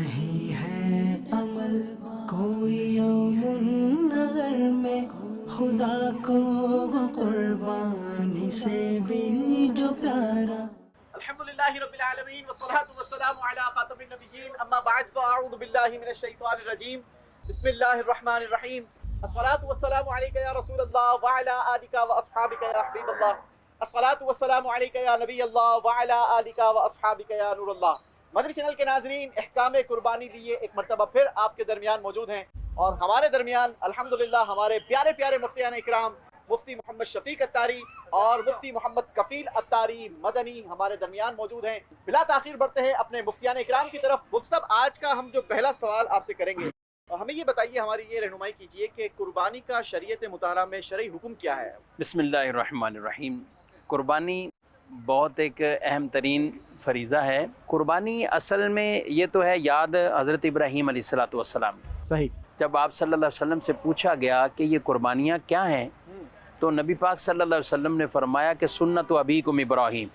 نہیں ہے عمل کوئی یوم نگر میں خدا کو قربانی سے بھی جو پیارا. الحمد لله رب العالمين والصلاة والسلام على خاتم النبيين أما بعد فأعوذ بالله من الشيطان الرجيم بسم الله الرحمن الرحيم. الصلاة والسلام عليك يا رسول الله وعلى آلك وأصحابك يا حبيب الله. الصلاة والسلام عليك يا نبي الله وعلى آلك وأصحابك يا نور الله. مدنی چینل کے ناظرین، احکام قربانی لیے ایک مرتبہ پھر آپ کے درمیان موجود ہیں، اور ہمارے درمیان الحمدللہ ہمارے پیارے پیارے مفتیان اکرام مفتی محمد شفیق اتاری اور مفتی محمد کفیل اتاری مدنی ہمارے درمیان موجود ہیں. بلا تاخیر بڑھتے ہیں اپنے مفتیان اکرام کی طرف. مفتی صاحب، آج کا ہم جو پہلا سوال آپ سے کریں گے، ہمیں یہ بتائیے، ہماری یہ رہنمائی کیجئے کہ قربانی کا شریعت مطالعہ میں شرعی حکم کیا ہے؟ بسم اللہ الرحمن الرحیم. قربانی بہت ایک اہم ترین فریضہ ہے. قربانی اصل میں یہ تو ہے یاد حضرت ابراہیم علیہ السلام. صحیح. جب آپ صلی اللہ علیہ وسلم سے پوچھا گیا کہ یہ قربانیاں کیا ہیں، تو نبی پاک صلی اللہ علیہ وسلم نے فرمایا کہ سنت ابیکم ابراہیم،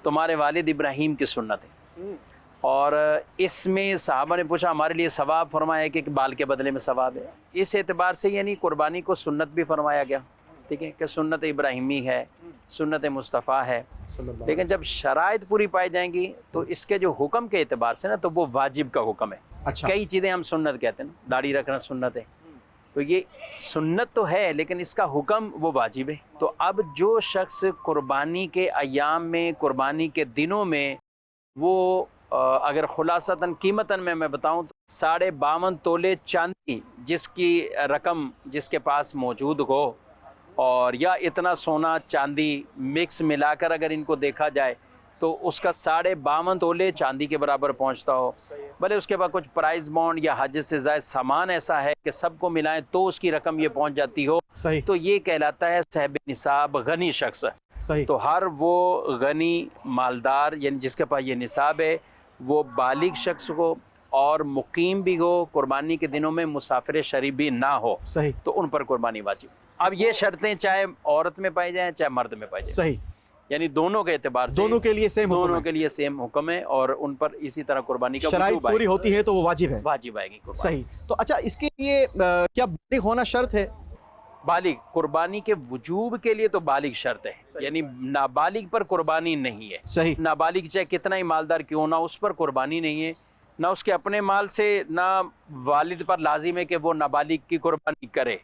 تمہارے والد ابراہیم کی سنت ہے. اور اس میں صحابہ نے پوچھا ہمارے لیے ثواب، فرمایا کہ بال کے بدلے میں ثواب ہے. اس اعتبار سے یعنی قربانی کو سنت بھی فرمایا گیا، ٹھیک ہے، کہ سنت ابراہیمی ہے، سنت مصطفیٰ ہے. لیکن جب شرائط پوری پائی جائیں گی تو اس کے جو حکم کے اعتبار سے نا، تو وہ واجب کا حکم ہے. اچھا. کئی چیزیں ہم سنت کہتے ہیں نا، داڑھی رکھنا سنت ہے، تو یہ سنت تو ہے لیکن اس کا حکم وہ واجب ہے. تو اب جو شخص قربانی کے ایام میں، قربانی کے دنوں میں، وہ اگر خلاصتاً قیمتاً میں بتاؤں تو 52.5 تولے چاندی جس کی رقم جس کے پاس موجود ہو، اور یا اتنا سونا چاندی مکس ملا کر اگر ان کو دیکھا جائے تو اس کا 52.5 تولے چاندی کے برابر پہنچتا ہو. بھلے اس کے بعد کچھ پرائز بانڈ یا حج سے زائد سامان ایسا ہے کہ سب کو ملائیں تو اس کی رقم یہ پہنچ جاتی ہو، صحیح. تو یہ کہلاتا ہے صاحب نصاب، غنی شخص. صحیح. تو ہر وہ غنی مالدار یعنی جس کے پاس یہ نصاب ہے، وہ بالغ شخص ہو اور مقیم بھی ہو، قربانی کے دنوں میں مسافر شرعی بھی نہ ہو، صحیح. تو ان پر قربانی واجب. اب یہ شرطیں چاہے عورت میں پائی جائیں چاہے مرد میں پائی جائیں، صحیح، یعنی دونوں کے اعتبار سے دونوں کے لیے سیم حکم دونوں ہے. کے لیے سیم حکم ہے، اور ان پر اسی طرح قربانی کا شرائط وجوب آئے پوری ہوتی ہے تو وہ واجب ہے. واجب آئے گی قربانی. صحیح. تو اچھا، اس کے لیے کیا بالغ ہونا شرط ہے؟ بالغ قربانی کے وجوب کے لیے تو بالغ شرط ہے، یعنی نابالغ پر قربانی نہیں ہے. صحیح. نابالغ چاہے کتنا ہی مالدار کیوں نہ، اس پر قربانی نہیں ہے، نہ اس کے اپنے مال سے، نہ والد پر لازم ہے کہ وہ نابالغ کی قربانی کرے.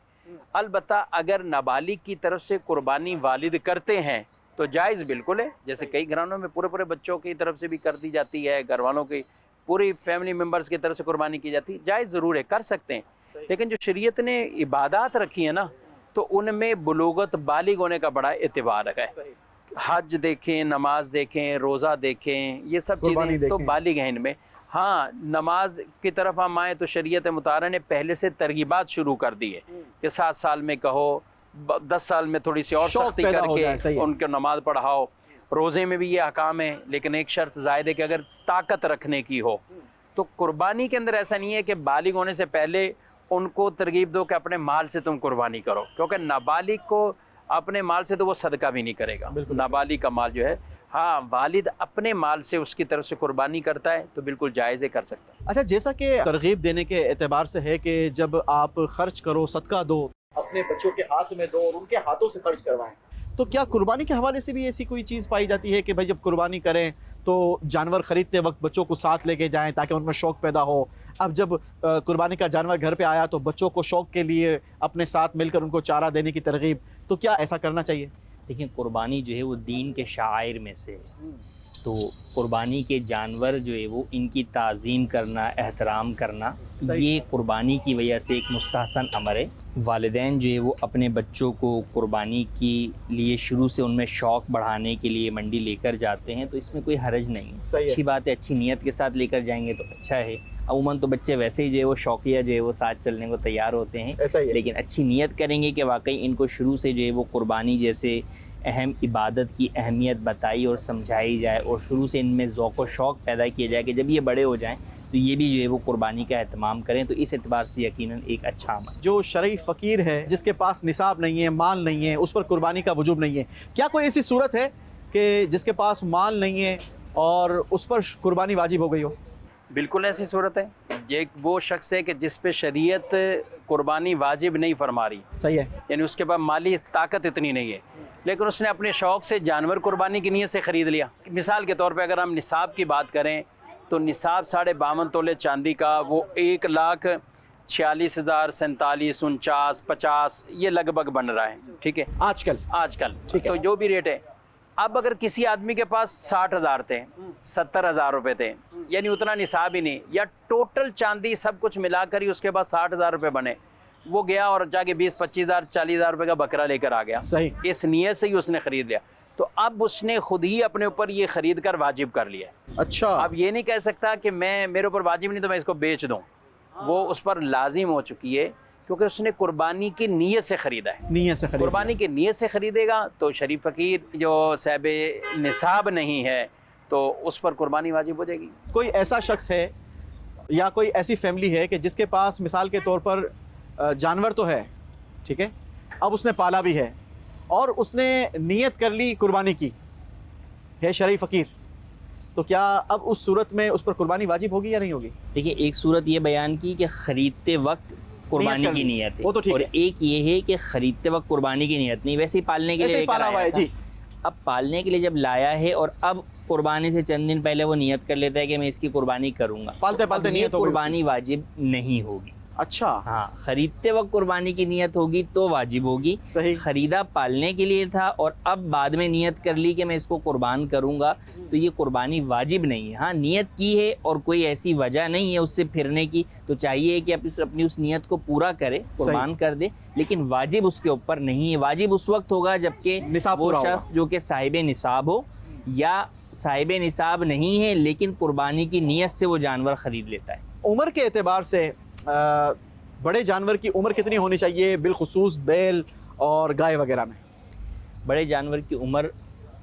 البتہ اگر نابالغ کی طرف سے قربانی والد کرتے ہیں تو جائز بالکل ہے. جیسے کئی گھرانوں میں پورے بچوں کی طرف سے بھی کر دی جاتی ہے، گھر والوں کی پوری فیملی ممبرز کی طرف سے قربانی کی جاتی ہے، جائز ضرور ہے، کر سکتے ہیں. لیکن جو شریعت نے عبادات رکھی ہیں نا، تو ان میں بلوغت بالغ ہونے کا بڑا اعتبار ہے. حج دیکھیں، نماز دیکھیں، روزہ دیکھیں، یہ سب چیزیں تو بالغ ہیں ان میں. ہاں، نماز کی طرف ہم آئیں تو شریعت مطالعہ نے پہلے سے ترغیبات شروع کر دی ہے کہ 7 سال میں کہو، 10 سال میں تھوڑی سی اور سختی کر کے ان کو نماز پڑھاؤ. روزے میں بھی یہ احکام ہے، لیکن ایک شرط زائد ہے کہ اگر طاقت رکھنے کی ہو. تو قربانی کے اندر ایسا نہیں ہے کہ بالغ ہونے سے پہلے ان کو ترغیب دو کہ اپنے مال سے تم قربانی کرو، کیونکہ نابالغ کو اپنے مال سے تو وہ صدقہ بھی نہیں کرے گا. نابالغ کا مال جو ہے، ہاں والد اپنے مال سے اس کی طرف سے قربانی کرتا ہے تو بالکل جائز ہے، کر سکتا ہے. اچھا، جیسا کہ ترغیب دینے کے اعتبار سے ہے کہ جب آپ خرچ کرو، صدقہ دو، اپنے بچوں کے ہاتھ میں دو اور ان کے ہاتھوں سے خرچ کروائیں. تو کیا قربانی کے حوالے سے بھی ایسی کوئی چیز پائی جاتی ہے کہ بھائی جب قربانی کریں تو جانور خریدتے وقت بچوں کو ساتھ لے کے جائیں تاکہ ان میں شوق پیدا ہو؟ اب جب قربانی کا جانور گھر پہ آیا تو بچوں کو شوق کے لیے اپنے ساتھ مل کر ان کو چارہ دینے کی ترغیب، تو کیا ایسا کرنا چاہیے؟ دیکھیں، قربانی جو ہے وہ دین کے شعائر میں سے ہے. تو قربانی کے جانور جو ہے وہ ان کی تعظیم کرنا، احترام کرنا، یہ قربانی کی وجہ سے ایک مستحسن امر ہے. والدین جو ہے وہ اپنے بچوں کو قربانی کے لیے شروع سے ان میں شوق بڑھانے کے لیے منڈی لے کر جاتے ہیں، تو اس میں کوئی حرج نہیں ہے. اچھی بات ہے، اچھی نیت کے ساتھ لے کر جائیں گے تو اچھا ہے. عموماً تو بچے ویسے ہی جو ہے وہ شوقیہ جو ہے وہ ساتھ چلنے کو تیار ہوتے ہیں، لیکن اچھی نیت کریں گے کہ واقعی ان کو شروع سے جو ہے وہ قربانی جیسے اہم عبادت کی اہمیت بتائی اور سمجھائی جائے، اور شروع سے ان میں ذوق و شوق پیدا کیا جائے کہ جب یہ بڑے ہو جائیں تو یہ بھی جو ہے وہ قربانی کا اہتمام کریں، تو اس اعتبار سے یقیناً ایک اچھا عمل. جو شرعی فقیر ہے، جس کے پاس نصاب نہیں ہے، مال نہیں ہے، اس پر قربانی کا وجوب نہیں ہے، کیا کوئی ایسی صورت ہے کہ جس کے پاس مال نہیں ہے اور اس پر قربانی واجب ہو گئی ہو؟ بالکل ایسی صورت ہے. یہ ایک وہ شخص ہے کہ جس پہ شریعت قربانی واجب نہیں فرما رہی, صحیح ہے. یعنی اس کے پاس مالی طاقت اتنی نہیں ہے, لیکن اس نے اپنے شوق سے جانور قربانی کی نیت سے خرید لیا. مثال کے طور پہ اگر ہم نصاب کی بات کریں تو نصاب 52.5 تولے چاندی کا وہ 1,46,000 47 49 50 یہ لگ بھگ بن رہا ہے. ٹھیک ہے, آج کل ٹھیک ہے. تو جو بھی ریٹ ہے. اب اگر کسی آدمی کے پاس 60,000 تھے, 70,000 روپے تھے, یعنی اتنا نصاب ہی نہیں, یا ٹوٹل چاندی سب کچھ ملا کر ہی اس کے پاس 60,000 روپے بنے, وہ گیا اور جا کے 20-25,000 40,000 روپے کا بکرا لے کر آ گیا, صحیح, اس نیت سے ہی اس نے خرید لیا, تو اب اس نے خود ہی اپنے اوپر یہ خرید کر واجب کر لیا. اچھا, اب یہ نہیں کہہ سکتا کہ میرے اوپر واجب نہیں تو میں اس کو بیچ دوں, وہ اس پر لازم ہو چکی ہے کیونکہ اس نے قربانی کی نیت سے خریدا ہے. نیت سے خرید. قربانی کی نیت سے خریدے گا تو شریف فقیر جو صاحب نصاب نہیں ہے تو اس پر قربانی واجب ہو جائے گی. کوئی ایسا شخص ہے یا کوئی ایسی فیملی ہے کہ جس کے پاس مثال کے طور پر جانور تو ہے, ٹھیک ہے, اب اس نے پالا بھی ہے اور اس نے نیت کر لی قربانی کی, ہے شریف فقیر, تو کیا اب اس صورت میں اس پر قربانی واجب ہوگی یا نہیں ہوگی؟ دیکھیے, ایک صورت یہ بیان کی کہ خریدتے وقت قربانی کی نیت ہے, وہ تو ٹھیک اور ہے. ایک یہ ہے کہ خریدتے وقت قربانی کی نیت نہیں, ویسے ہی پالنے کے لیے لے کر آیا تھا. اب پالنے کے لیے جب لایا ہے اور اب قربانی سے چند دن پہلے وہ نیت کر لیتا ہے کہ میں اس کی قربانی کروں گا, پالتے نیت قربانی واجب نہیں ہوگی. اچھا, ہاں, خریدتے وقت قربانی کی نیت ہوگی تو واجب ہوگی. صحیح. خریدا پالنے کے لیے تھا اور اب بعد میں نیت کر لی کہ میں اس کو قربان کروں گا, تو یہ قربانی واجب نہیں ہے. ہاں, نیت کی ہے اور کوئی ایسی وجہ نہیں ہے اس سے پھرنے کی, تو چاہیے کہ اپنی اس نیت کو پورا کرے, قربان کر دے, لیکن واجب اس کے اوپر نہیں ہے. واجب اس وقت ہوگا جبکہ وہ شخص جو کہ صاحب نصاب ہو, یا صاحب نصاب نہیں ہے لیکن قربانی کی نیت سے وہ جانور خرید لیتا ہے. عمر کے اعتبار سے بڑے جانور کی عمر کتنی ہونی چاہیے, بالخصوص بیل اور گائے وغیرہ میں؟ بڑے جانور کی عمر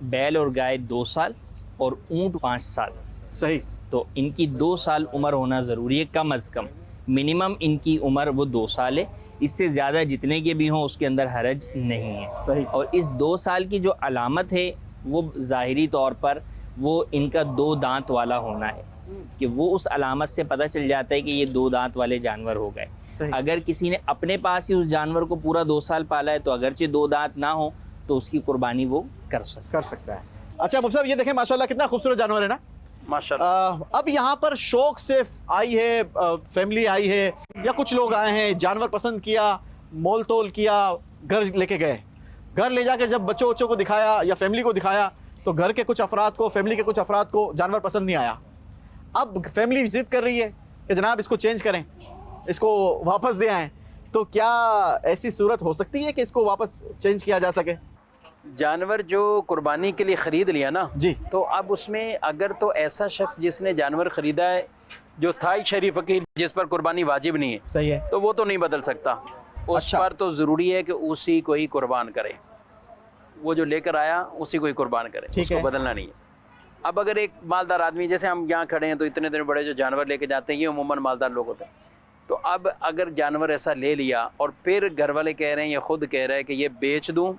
بیل اور گائے 2 سال اور اونٹ 5 سال. صحیح. تو ان کی 2 سال عمر ہونا ضروری ہے, کم از کم منیمم ان کی عمر وہ 2 سال ہے. اس سے زیادہ جتنے کے بھی ہوں اس کے اندر حرج نہیں ہے. صحیح. اور اس 2 سال کی جو علامت ہے وہ ظاہری طور پر وہ ان کا 2 دانت والا ہونا ہے, کہ وہ اس علامت سے پتہ چل جاتا ہے کہ یہ 2 دانت والے جانور ہو گئے. اگر کسی نے اپنے پاس ہی اس جانور کو پورا 2 سال پالا ہے تو اگرچہ 2 دانت نہ ہو تو اس کی قربانی وہ کر سکتا ہے. اچھا مفتی صاحب, یہ دیکھیں ماشاءاللہ کتنا خوبصورت جانور ہے نا ماشاءاللہ. اب یہاں پر شوق سے آئی ہے, فیملی آئی ہے, یا کچھ لوگ آئے ہیں, جانور پسند کیا, مول تول کیا, گھر لے کے گئے, گھر لے جا کر جب بچوں کو دکھایا یا فیملی کو دکھایا تو گھر کے کچھ افراد کو, فیملی کے کچھ افراد کو جانور پسند نہیں آیا. اب فیملی ضد کر رہی ہے کہ جناب اس کو چینج کریں, اس کو واپس دے آئیں, تو کیا ایسی صورت ہو سکتی ہے کہ اس کو واپس چینج کیا جا سکے؟ جانور جو قربانی کے لیے خرید لیا نا جی, تو اب اس میں اگر تو ایسا شخص جس نے جانور خریدا ہے جو تھا ہی شریف فقیر جس پر قربانی واجب نہیں ہے, صحیح ہے, تو وہ تو نہیں بدل سکتا. اس پر تو ضروری ہے کہ اسی کو ہی قربان کرے, وہ جو لے کر آیا اسی کو ہی قربان کرے, اس کو بدلنا نہیں ہے. اب اگر ایک مالدار آدمی, جیسے ہم یہاں کھڑے ہیں تو اتنے اتنے بڑے جو جانور لے کے جاتے ہیں یہ عموماً مالدار لوگ ہوتے ہیں, تو اب اگر جانور ایسا لے لیا اور پھر گھر والے کہہ رہے ہیں یا خود کہہ رہے ہیں کہ یہ بیچ دوں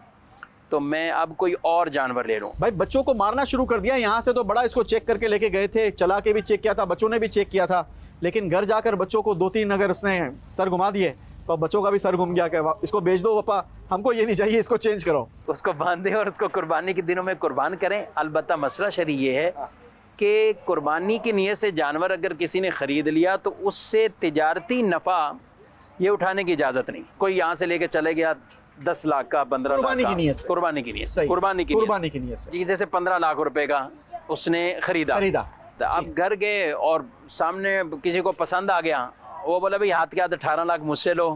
تو میں اب کوئی اور جانور لے لوں. بھائی بچوں کو مارنا شروع کر دیا یہاں سے, تو بڑا اس کو چیک کر کے لے کے گئے تھے, چلا کے بھی چیک کیا تھا, بچوں نے بھی چیک کیا تھا, لیکن گھر جا کر بچوں کو 2-3 اگر اس نے سر گھما دیے تو بچوں کا بھی سر گھوم گیا کہ اس کو بیچ دو پاپا, ہم کو یہ نہیں چاہیے, اس کو چینج کرو. اس کو باندھے اور اس کو قربانی کے دنوں میں قربان کریں. البتہ مسئلہ شرعی یہ ہے کہ قربانی کی نیت سے جانور اگر کسی نے خرید لیا تو اس سے تجارتی نفع یہ اٹھانے کی اجازت نہیں. کوئی یہاں سے لے کے چلے گیا 10 لاکھ کا 15 لاکھ کا, قربانی کی نیت سے, جی جیسے 15 لاکھ روپے کا اس نے خریدا, اب گھر گئے اور سامنے کسی کو پسند آ گیا, وہ بولا بھائی ہاتھ کے ہاتھ 18 لاکھ مجھ سے لو,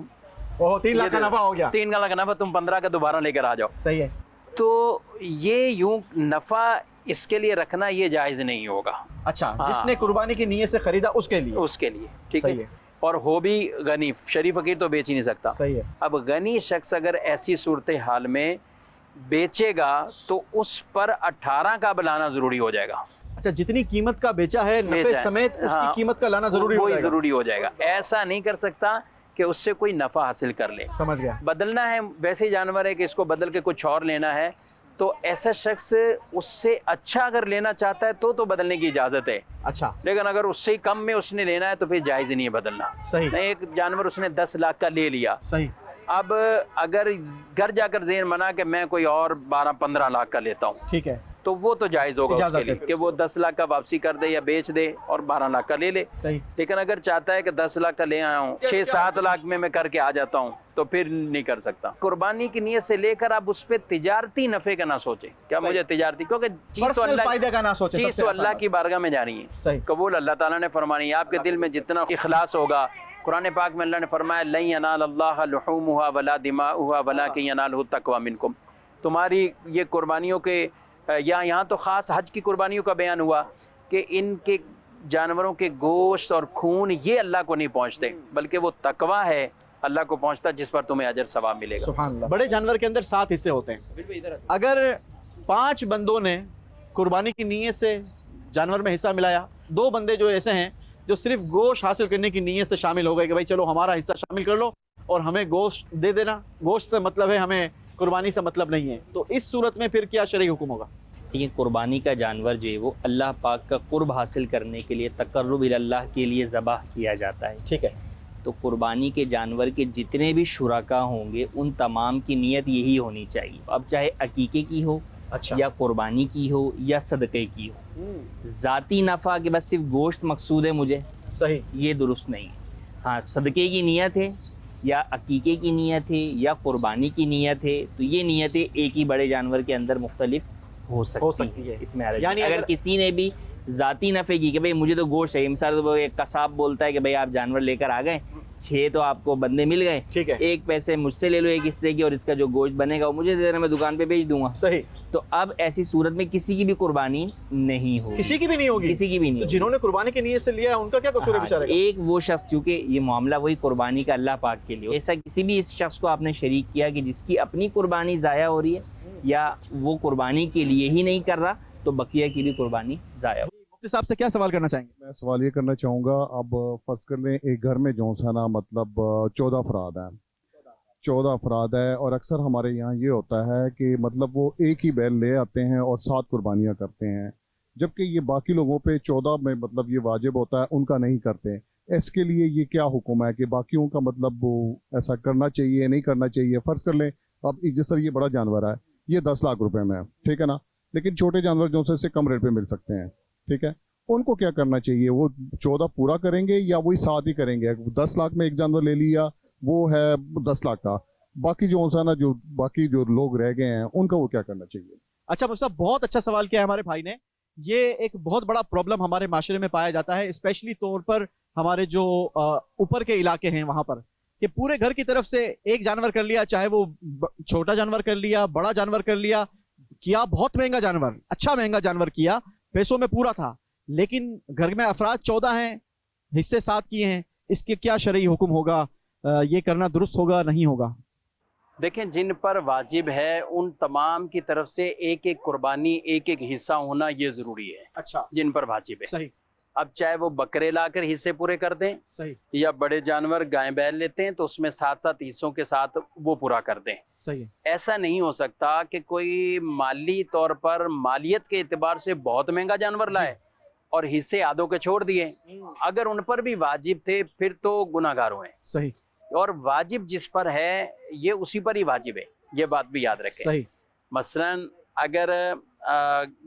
3 لاکھ کا نفع ہو گیا, 3 لاکھ کا نفع, تم 15 کا دوبارہ لے کر آ جاؤ. صحیح ہے. تو یہ یوں نفع اس کے لیے رکھنا یہ جائز نہیں ہوگا. اچھا, جس نے قربانی کی نیت سے خریدا اس کے لیے ٹھیک ہے, اور ہو بھی غنی, شریف فقیر تو بیچ ہی نہیں سکتا. صحیح ہے. اب غنی شخص اگر ایسی صورتحال میں بیچے گا تو اس پر 18 کا بلانا ضروری ہو جائے گا. اچھا, جتنی قیمت کا بیچا ہے نفع سمیت اس کی قیمت کا لانا ضروری ہو جائے گا. ایسا نہیں کر سکتا کہ اس سے کوئی نفع حاصل کر لے. سمجھ گیا. بدلنا ہے, ویسے جانور ہے کہ اس کو بدل کے کچھ اور لینا ہے تو ایسا شخص اس سے اچھا اگر لینا چاہتا ہے تو بدلنے کی اجازت ہے. اچھا لیکن اگر اس سے کم میں اس نے لینا ہے تو پھر جائز نہیں ہے بدلنا. صحیح. نہیں ایک جانور اس نے 10 لاکھ کا لے لیا, صحیح. اب اگر گھر جا کر ذہن بنا کہ میں کوئی اور 12-15 لاکھ کا لیتا ہوں, ٹھیک ہے, تو وہ تو جائز ہوگا اس اجازت کے لیے ہے. کہ وہ 10 لاکھ کا واپسی کر دے یا بیچ دے اور 12 لاکھ کا لے لے. صحیح. لیکن اگر چاہتا ہے کہ 10 لاکھ کا لے آیا ہوں 6-7 لاکھ میں کر کے آ جاتا ہوں, تو پھر نہیں کر سکتا. قربانی کی نیت سے لے کر آپ اس پہ تجارتی نفع کا نہ سوچیں. کیا مجھے تجارتی, کیونکہ چیز تو اللہ فائدہ کا نہ سوچیں, چیز تو اللہ کی بارگاہ میں جا رہی ہے. صحیح. قبول اللہ تعالیٰ نے فرمانی ہے. آپ کے دل میں جتنا اخلاص ہوگا, قرآن پاک میں اللہ نے فرمایا لن ینال اللہ لحومها ولا دماؤها ولکن ینالہ التقوی منکم. تمہاری یہ قربانیوں کے یہاں تو خاص حج کی قربانیوں کا بیان ہوا کہ ان کے جانوروں کے گوشت اور خون یہ اللہ کو نہیں پہنچتے, بلکہ وہ تقوی ہے اللہ کو پہنچتا جس پر تمہیں اجر ثواب ملے گا. سبحان اللہ. بڑے جانور کے اندر 7 حصے ہوتے ہیں. اگر 5 بندوں نے قربانی کی نیت سے جانور میں حصہ ملایا, 2 بندے جو ایسے ہیں جو صرف گوشت حاصل کرنے کی نیت سے شامل ہو گئے کہ بھائی چلو ہمارا حصہ شامل کر لو اور ہمیں گوشت دے دینا, گوشت سے مطلب ہے, ہمیں قربانی سے مطلب نہیں ہے, تو اس صورت میں پھر کیا شرعی حکم ہوگا؟ یہ قربانی کا جانور جو ہے وہ اللہ پاک کا قرب حاصل کرنے کے لیے, تقرب اللہ کے لیے ذبح کیا جاتا ہے. ٹھیک ہے. تو قربانی کے جانور کے جتنے بھی شرکا ہوں گے ان تمام کی نیت یہی ہونی چاہیے, اب چاہے عقیقے کی ہو اچھا, یا قربانی کی ہو یا صدقے کی ہو. ذاتی نفع کہ بس صرف گوشت مقصود ہے مجھے, صحیح, یہ درست نہیں. ہاں صدقے کی نیت ہے یا عقیقے کی نیت ہے یا قربانی کی نیت ہے, تو یہ نیتیں ایک ہی بڑے جانور کے اندر مختلف ہو سکتی ہے. اس میں یعنی اگر کسی نے بھی ذاتی نفع کی کہ بھئی مجھے تو گوشت چاہیے, مثال ایک قصاب بولتا ہے کہ بھئی آپ جانور لے کر آ گئے, 6 تو آپ کو بندے مل گئے, ٹھیک ہے, ایک پیسے مجھ سے لے لو ایک حصے کی, اور اس کا جو گوشت بنے گا وہ مجھے دے دینا, میں دکان پہ بیچ دوں گا. صحیح. تو اب ایسی صورت میں کسی کی بھی قربانی نہیں ہوگی, کسی کی بھی نہیں ہوگی, کسی کی بھی نہیں ہوگی. جنہوں نے قربانی کی نیت سے لیا ہے ان کا کیا قصور ہے بیچارے کا؟ ایک وہ شخص, چونکہ یہ معاملہ وہی قربانی کا اللہ پاک کے لیے, ایسا کسی بھی اس شخص کو آپ نے شریک کیا کہ جس کی اپنی قربانی ضائع ہو رہی ہے یا وہ قربانی کے لیے ہی نہیں کر رہا, تو بقیہ کی بھی قربانی ضائع ہو. مفتی صاحب سے کیا سوال کرنا چاہیں گے؟ میں سوال یہ کرنا چاہوں گا, اب فرض کر لیں ایک گھر میں جو ہے نا مطلب 14 افراد ہیں, 14 افراد ہے, اور اکثر ہمارے یہاں یہ ہوتا ہے کہ مطلب وہ ایک ہی بیل لے آتے ہیں اور 7 قربانیاں کرتے ہیں, جبکہ یہ باقی لوگوں پہ 14 میں مطلب یہ واجب ہوتا ہے, ان کا نہیں کرتے. اس کے لیے یہ کیا حکم ہے کہ باقیوں کا مطلب وہ ایسا کرنا چاہیے نہیں کرنا چاہیے؟ فرض کر لیں اب جس طرح یہ بڑا جانور ہے یہ 10 لاکھ روپے میں ہے, ٹھیک ہے نا, لیکن چھوٹے جانور جو سے کم ریٹ پہ مل سکتے ہیں, ٹھیک ہے, ان کو کیا کرنا چاہیے؟ وہ 14 پورا کریں گے یا وہی 7 ہی کریں گے؟ 10 لاکھ میں ایک جانور لے لیا وہ ہے 10 لاکھ کا, باقی جو ہے نا جو باقی جو لوگ رہ گئے ہیں ان کا وہ کیا کرنا چاہیے؟ اچھا مفتی صاحب, بہت اچھا سوال کیا ہے ہمارے بھائی نے. یہ ایک بہت بڑا پرابلم ہمارے معاشرے میں پایا جاتا ہے, اسپیشلی طور پر ہمارے جو اوپر کے علاقے ہیں وہاں پر, کہ پورے گھر کی طرف سے ایک جانور کر لیا, چاہے وہ چھوٹا جانور کر لیا, بڑا جانور کر لیا, کیا بہت مہنگا جانور, اچھا مہنگا جانور کیا, پیسوں میں پورا تھا, لیکن گھر میں افراد 14 ہیں, حصے 7 کیے ہیں, اس کے کیا شرعی حکم ہوگا؟ یہ کرنا درست ہوگا نہیں ہوگا؟ دیکھیں, جن پر واجب ہے ان تمام کی طرف سے ایک ایک قربانی, ایک ایک حصہ ہونا یہ ضروری ہے. اچھا, جن پر واجب ہے. صحیح. اب چاہے وہ بکرے لا کر حصے پورے کر دیں, صحیح, یا بڑے جانور گائے بیل لیتے ہیں تو اس میں 7 حصوں کے ساتھ وہ پورا کر دیں. صحیح. ایسا نہیں ہو سکتا کہ کوئی مالی طور پر مالیت کے اعتبار سے بہت مہنگا جانور لائے اور حصے آدھوں کے چھوڑ دیے. اگر ان پر بھی واجب تھے پھر تو گناہ گار ہوئے. صحیح. اور واجب جس پر ہے یہ اسی پر ہی واجب ہے, یہ بات بھی یاد رکھیں. صحیح. مثلا اگر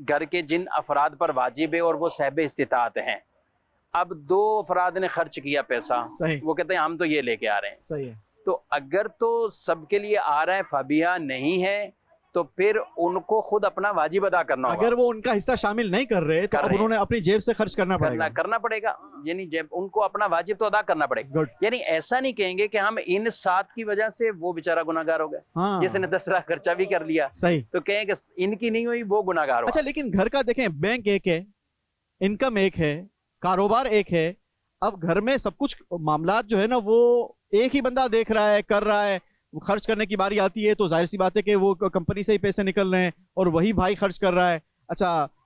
گھر کے جن افراد پر واجب ہے اور وہ صاحب استطاعت ہیں, اب 2 افراد نے خرچ کیا پیسہ, صحیح, وہ کہتے ہیں ہم تو یہ لے کے آ رہے ہیں, صحیح ہے, تو اگر تو سب کے لیے آ رہا ہے فابیہ نہیں ہے تو پھر ان کو خود اپنا واجب ادا کرنا ہوگا. اگر وہ ان کا حصہ شامل نہیں کر رہے تو اب انہوں نے اپنی جیب سے خرچ کرنا پڑے گا. یعنی جب ان کو اپنا واجب تو ادا کرنا پڑے گا. یعنی ایسا نہیں کہیں گے کہ ہم ان 7 کی وجہ سے وہ بیچارہ گناہ گار ہو گیا, جس نے 10 لاکھ خرچہ بھی کر لیا, صحیح, تو کہیں کہ ان کی نہیں ہوئی وہ گناہ گار ہو. اچھا, لیکن گھر کا دیکھیں, بینک ایک ہے, انکم ایک ہے, کاروبار ایک ہے, اب گھر میں سب کچھ معاملات جو ہے نا وہ ایک ہی بندہ دیکھ رہا ہے, کر رہا ہے, خرچ کرنے کی باری آتی ہے تو ظاہر سی بات ہے کہ وہ کمپنی سے ہی پیسے نکل رہے ہیں اور وہی بھائی خرچ کر رہا ہے. اچھا,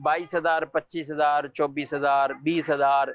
22,000 25,000 24,000 20,000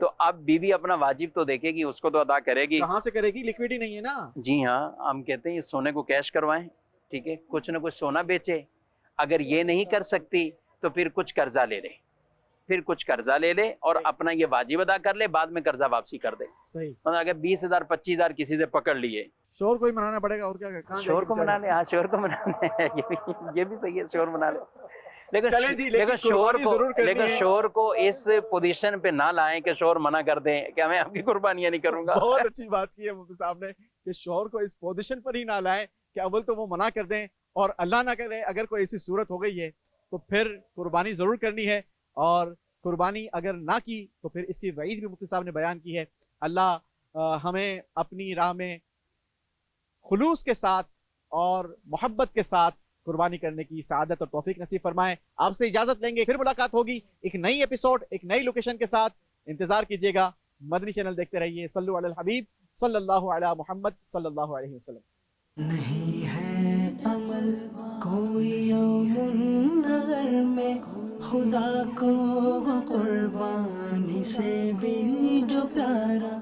تو اب بیوی اپنا واجب تو دیکھے گی, اس کو تو ادا کرے گی. کہاں سے کرے گی؟ لیکوڈ ہی نہیں ہے نا. جی ہاں, ہم کہتے ہیں یہ سونے کو کیش کروائیں, ٹھیک ہے, کچھ نہ کچھ سونا بیچے. اگر یہ نہیں کر سکتی تو پھر کچھ قرضہ لے لے, اور اپنا یہ واجب ادا کر لے, بعد میں قرضہ واپسی کر دے. صحیح. مطلب اگر 20,000 25,000 کسی سے پکڑ لیے, شور کو ہی منانا پڑے گا, اور کیا کہاں جائے شور گی کو بیچارہ؟ منا لے. ہاں شور کو منا لے, یہ بھی صحیح ہے, شور منا لے. چلیں جی, لیکن شور قربانی کو ضرور کرنی ہے. شور کو اس پوزیشن پہ نہ لائیں کہ شور منع کر دیں کہ میں آپ کی قربانیاں نہیں کروں گا. بہت اچھی بات کی ہے مفتی صاحب نے کہ شوہر کو اس پوزیشن پر ہی نہ لائیں کہ اول تو وہ منع کر دیں, اور اللہ نہ کرے اگر کوئی ایسی صورت ہو گئی ہے تو پھر قربانی ضرور کرنی ہے. اور قربانی اگر نہ کی تو پھر اس کی وعید بھی مفتی صاحب نے بیان کی ہے. اللہ ہمیں اپنی راہ میں خلوص کے ساتھ اور محبت کے ساتھ قربانی کرنے کی سعادت اور توفیق نصیب فرمائے. آپ سے اجازت لیں گے, پھر ملاقات ہوگی ایک نئی ایپیسوڈ, ایک نئی لوکیشن کے ساتھ. انتظار کیجیے گا, مدنی چینل دیکھتے رہیے. صلو علی الحبیب صلی اللہ علی محمد صلی اللہ علیہ وسلم. نہیں ہے عمل کوئی یوم اگر میں خدا کو قربانی سے بھی جو پیارا.